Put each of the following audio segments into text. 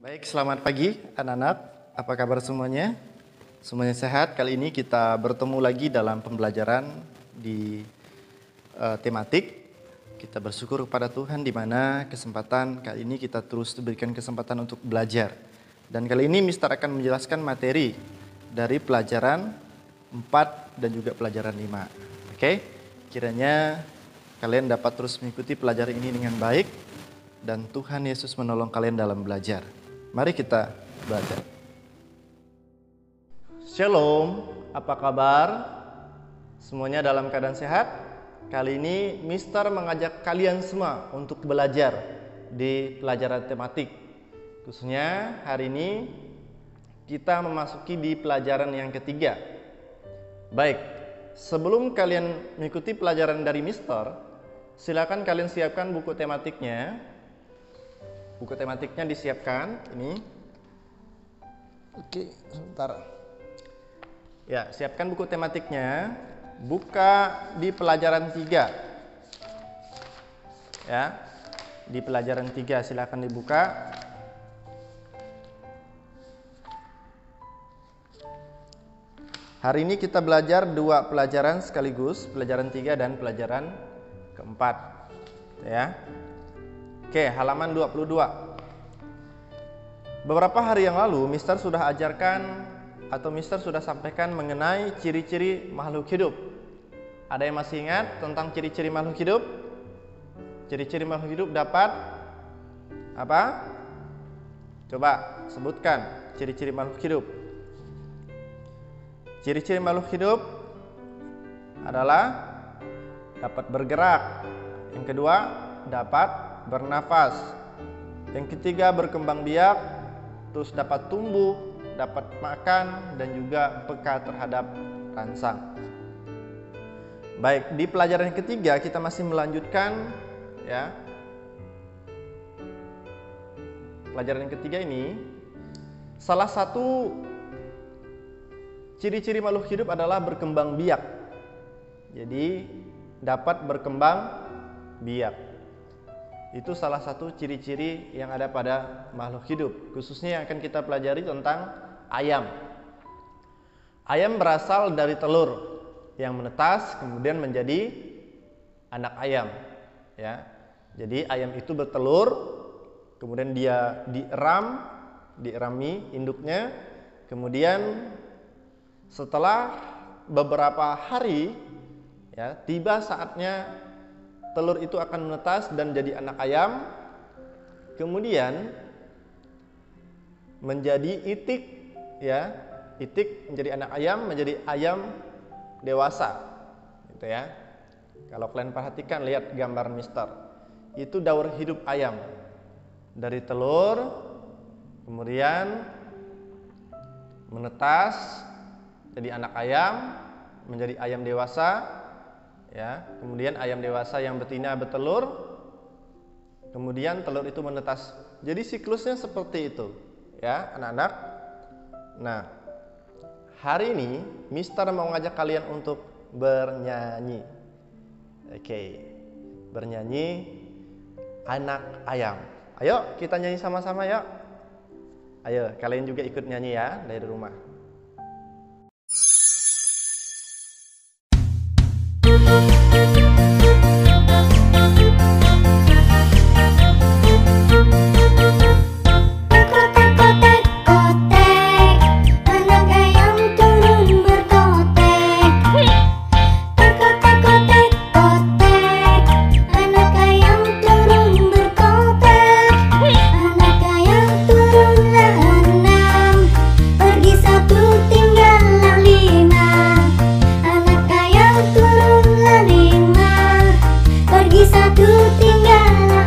Baik, selamat pagi anak-anak. Apa kabar semuanya? Semuanya sehat? Kali ini kita bertemu lagi dalam pembelajaran di tematik. Kita bersyukur kepada Tuhan di mana kesempatan kali ini kita terus diberikan kesempatan untuk belajar. Dan kali ini Mister akan menjelaskan materi dari pelajaran 4 dan juga pelajaran 5. Oke? Kiranya kalian dapat terus mengikuti pelajaran ini dengan baik dan Tuhan Yesus menolong kalian dalam belajar. Mari kita belajar. Shalom, apa kabar? Semuanya dalam keadaan sehat? Kali ini Mister mengajak kalian semua untuk belajar di pelajaran tematik. Khususnya hari ini kita memasuki di pelajaran yang ketiga. Baik, sebelum kalian mengikuti pelajaran dari Mister, silakan kalian siapkan buku tematiknya. Buku tematiknya disiapkan, ini. Oke, sebentar. Ya, siapkan buku tematiknya. Buka di pelajaran 3. Ya, di pelajaran 3 silakan dibuka. Hari ini kita belajar 2 pelajaran sekaligus, pelajaran 3 dan pelajaran keempat. Ya. Oke, halaman 22. Beberapa hari yang lalu Mister sudah ajarkan atau Mister sudah sampaikan mengenai ciri-ciri makhluk hidup. Ada yang masih ingat tentang ciri-ciri makhluk hidup? Ciri-ciri makhluk hidup dapat apa? Coba sebutkan ciri-ciri makhluk hidup. Ciri-ciri makhluk hidup adalah dapat bergerak. Yang kedua, dapat bernafas. Yang ketiga, berkembang biak, terus dapat tumbuh, dapat makan, dan juga peka terhadap rangsang. Baik, di pelajaran ketiga kita masih melanjutkan ya. Pelajaran ketiga ini salah satu ciri-ciri makhluk hidup adalah berkembang biak. Jadi dapat berkembang biak. Itu salah satu ciri-ciri yang ada pada makhluk hidup. Khususnya yang akan kita pelajari tentang ayam. Ayam berasal dari telur yang menetas kemudian menjadi anak ayam. Ya, jadi ayam itu bertelur, kemudian dia dierami induknya, kemudian setelah beberapa hari, ya, tiba saatnya telur itu akan menetas dan jadi anak ayam, kemudian menjadi itik, ya, itik menjadi anak ayam, menjadi ayam dewasa, gitu ya. Kalau kalian perhatikan, lihat gambar Mister, itu daur hidup ayam dari telur, kemudian menetas jadi anak ayam, menjadi ayam dewasa. Ya, kemudian ayam dewasa yang betina bertelur, kemudian telur itu menetas. Jadi siklusnya seperti itu, ya anak-anak. Nah, hari ini Mister mau ngajak kalian untuk bernyanyi. Oke, bernyanyi anak ayam. Ayo kita nyanyi sama-sama ya. Ayo kalian juga ikut nyanyi ya dari rumah. Pergi satu tinggallah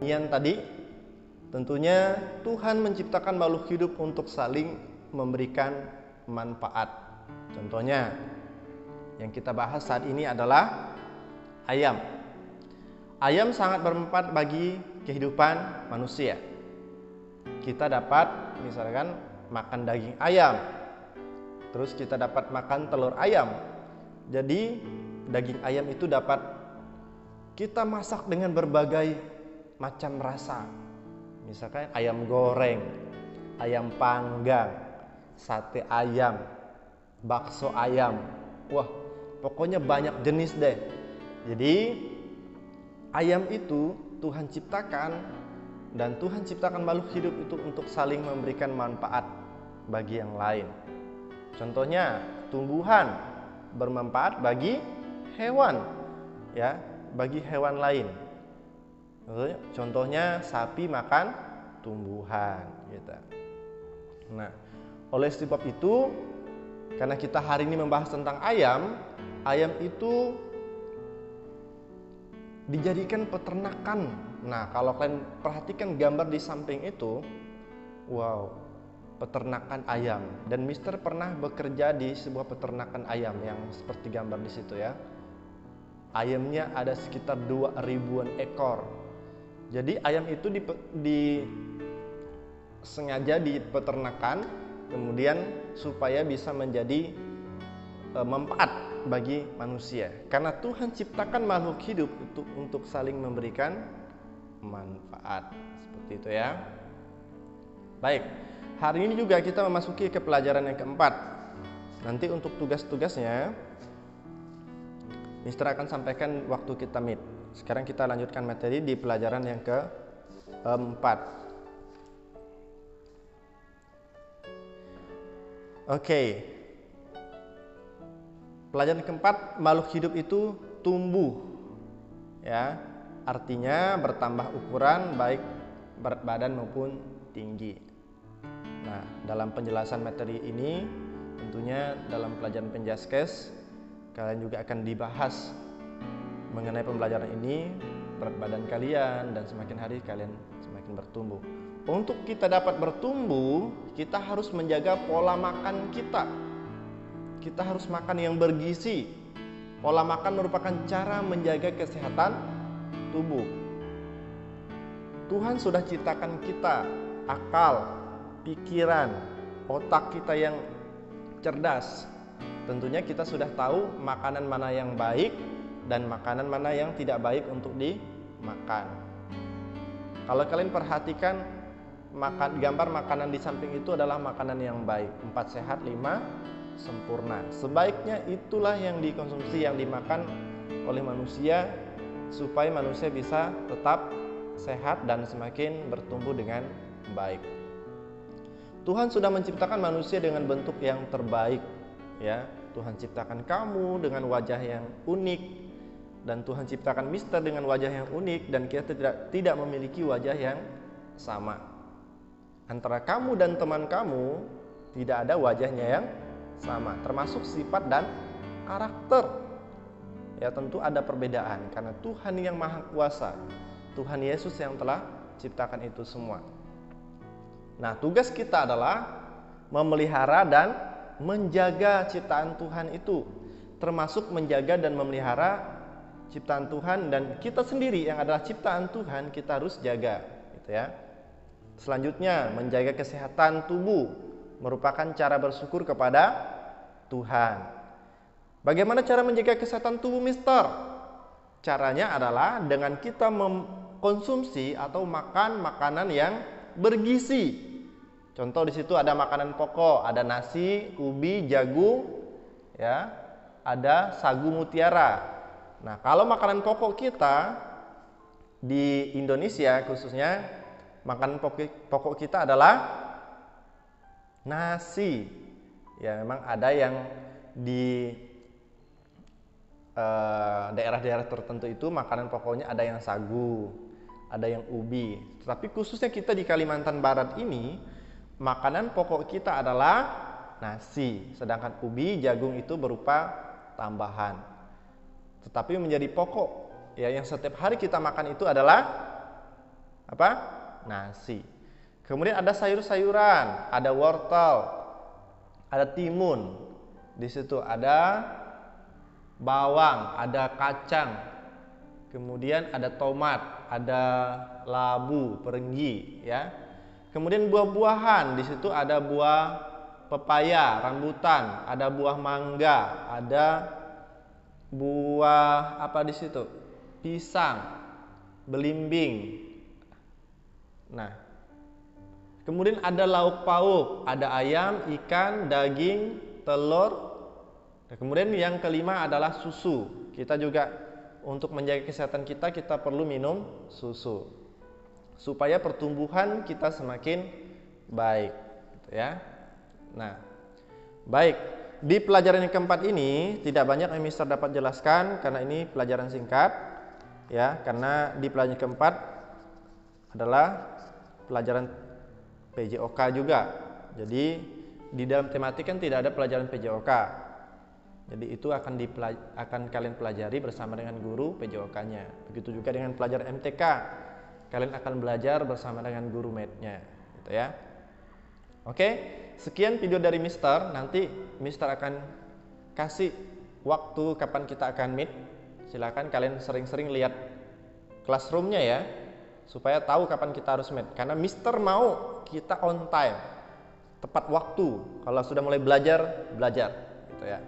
Yang tadi tentunya Tuhan menciptakan makhluk hidup untuk saling memberikan manfaat. Contohnya yang kita bahas saat ini adalah ayam. Ayam sangat bermanfaat bagi kehidupan manusia. Kita dapat misalkan makan daging ayam, terus kita dapat makan telur ayam. Jadi daging ayam itu dapat kita masak dengan berbagai macam rasa. Misalkan ayam goreng, ayam panggang, sate ayam, bakso ayam. Wah, pokoknya banyak jenis deh. Jadi ayam itu Tuhan ciptakan, dan Tuhan ciptakan makhluk hidup itu untuk saling memberikan manfaat bagi yang lain. Contohnya tumbuhan bermanfaat bagi hewan, ya, bagi hewan lain. Contohnya sapi makan tumbuhan gitu. Nah, oleh sebab itu, karena kita hari ini membahas tentang ayam, ayam itu dijadikan peternakan. Nah, kalau kalian perhatikan gambar di samping itu, wow, peternakan ayam. Dan Mister pernah bekerja di sebuah peternakan ayam yang seperti gambar di situ ya. Ayamnya ada sekitar 2.000-an ekor. Jadi ayam itu sengaja di peternakan, kemudian supaya bisa menjadi manfaat bagi manusia. Karena Tuhan ciptakan makhluk hidup itu untuk saling memberikan manfaat. Seperti itu ya. Baik, hari ini juga kita memasuki ke pelajaran yang keempat. Nanti untuk tugas-tugasnya Mister akan sampaikan waktu kita meet. Sekarang kita lanjutkan materi di pelajaran yang keempat. Oke. Pelajaran keempat, makhluk hidup itu tumbuh. Ya, artinya bertambah ukuran baik berat badan maupun tinggi. Nah, dalam penjelasan materi ini tentunya dalam pelajaran Penjaskes kalian juga akan dibahas mengenai pembelajaran ini, berat badan kalian, dan semakin hari kalian semakin bertumbuh. Untuk kita dapat bertumbuh, kita harus menjaga pola makan kita. Kita harus makan yang bergizi. Pola makan merupakan cara menjaga kesehatan tubuh. Tuhan sudah ciptakan kita, akal, pikiran, otak kita yang cerdas. Tentunya kita sudah tahu makanan mana yang baik dan makanan mana yang tidak baik untuk dimakan. Kalau kalian perhatikan gambar makanan di samping itu adalah makanan yang baik. 4 sehat, 5 sempurna. Sebaiknya itulah yang dikonsumsi, yang dimakan oleh manusia, supaya manusia bisa tetap sehat dan semakin bertumbuh dengan baik. Tuhan sudah menciptakan manusia dengan bentuk yang terbaik, ya. Tuhan ciptakan kamu dengan wajah yang unik, dan Tuhan ciptakan Mister dengan wajah yang unik, dan kita tidak memiliki wajah yang sama. Antara kamu dan teman kamu tidak ada wajahnya yang sama, termasuk sifat dan karakter. Ya, tentu ada perbedaan karena Tuhan yang Maha Kuasa, Tuhan Yesus yang telah ciptakan itu semua. Nah, tugas kita adalah memelihara dan menjaga ciptaan Tuhan itu, termasuk menjaga dan memelihara ciptaan Tuhan, dan kita sendiri yang adalah ciptaan Tuhan kita harus jaga, gitu ya. Selanjutnya, menjaga kesehatan tubuh merupakan cara bersyukur kepada Tuhan. Bagaimana cara menjaga kesehatan tubuh, Mister? Caranya adalah dengan kita mengkonsumsi atau makan makanan yang bergizi. Contoh di situ ada makanan pokok, ada nasi, ubi, jagung, ya, ada sagu mutiara. Nah, kalau makanan pokok kita di Indonesia khususnya, makanan pokok kita adalah nasi. Ya, memang ada yang di daerah-daerah tertentu itu makanan pokoknya ada yang sagu, ada yang ubi. Tetapi khususnya kita di Kalimantan Barat ini, makanan pokok kita adalah nasi, sedangkan ubi, jagung itu berupa tambahan. Tetapi menjadi pokok, ya, yang setiap hari kita makan itu adalah Apa? Nasi. Kemudian ada sayur-sayuran, ada wortel, ada timun. Di situ ada bawang, ada kacang. Kemudian ada tomat, ada labu, perenggi, ya. Kemudian buah-buahan, di situ ada buah pepaya, rambutan, ada buah mangga, ada buah apa di situ? Pisang, belimbing. Nah, kemudian ada lauk pauk, ada ayam, ikan, daging, telur. Nah, kemudian yang kelima adalah susu. Kita juga untuk menjaga kesehatan kita perlu minum susu supaya pertumbuhan kita semakin baik, gitu ya. Nah, baik, di pelajaran yang keempat ini tidak banyak yang Mister dapat jelaskan karena ini pelajaran singkat, ya. Karena di pelajaran keempat adalah pelajaran PJOK juga. Jadi di dalam tematik kan tidak ada pelajaran PJOK. Jadi itu akan kalian pelajari bersama dengan guru PJOK-nya. Begitu juga dengan pelajaran MTK. Kalian akan belajar bersama dengan guru MET-nya, gitu ya. Oke, sekian video dari Mister. Nanti Mister akan kasih waktu kapan kita akan meet. Silakan kalian sering-sering lihat classroom-nya ya, supaya tahu kapan kita harus meet. Karena Mister mau kita on time, tepat waktu. Kalau sudah mulai belajar, gitu ya.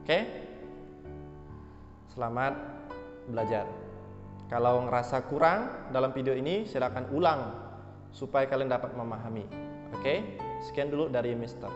Oke, selamat belajar. Kalau ngerasa kurang dalam video ini, silakan ulang supaya kalian dapat memahami. Oke, sekian dulu dari Mister.